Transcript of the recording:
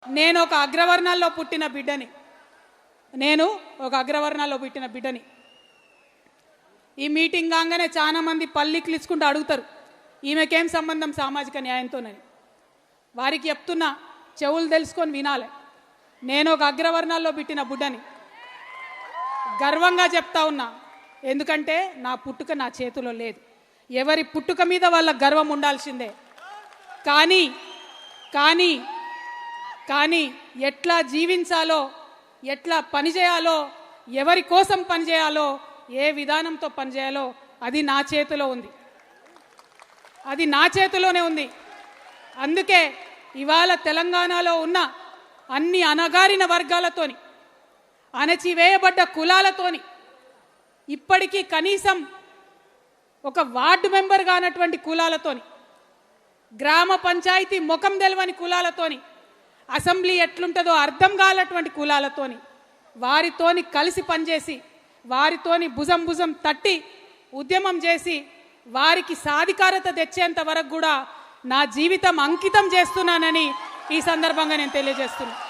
నేను ఒక అగ్రవర్ణాల్లో పుట్టిన బిడ్డని ఈ మీటింగ్ కాగానే చాలా మంది పల్లికి ఇచ్చుకుంటూ అడుగుతారు ఈమెకేం సంబంధం సామాజిక న్యాయంతోనని. వారికి చెప్తున్నా, చెవులు తెలుసుకొని వినాలి. నేను ఒక అగ్రవర్ణాల్లో పుట్టిన బిడ్డని గర్వంగా చెప్తా ఉన్నా. ఎందుకంటే నా పుట్టుక నా చేతిలో లేదు. ఎవరి పుట్టుక మీద వాళ్ళ గర్వం ఉండాల్సిందే. కానీ కానీ కానీ ఎట్లా జీవించాలో, ఎట్లా పనిచేయాలో, ఎవరి కోసం పనిచేయాలో, ఏ విధానంతో పనిచేయాలో అది నా చేతిలో ఉంది. అది నా చేతిలోనే ఉంది. అందుకే ఇవాళ తెలంగాణలో ఉన్న అన్ని అణగారిన వర్గాలతోని, అణచివేయబడ్డ కులాలతోని, ఇప్పటికీ కనీసం ఒక వార్డు మెంబర్ కానటువంటి కులాలతోని, గ్రామ పంచాయతీ ముఖం తెలవని కులాలతోని, అసెంబ్లీ ఎట్లుంటుందో అర్థం కానటువంటి కులాలతోని, వారితోని కలిసి పనిచేసి, వారితోని భుజం భుజం తట్టి ఉద్యమం చేసి వారికి సాధికారత తెచ్చేంత వరకు కూడా నా జీవితం అంకితం చేస్తున్నానని ఈ సందర్భంగా నేను తెలియజేస్తున్నాను.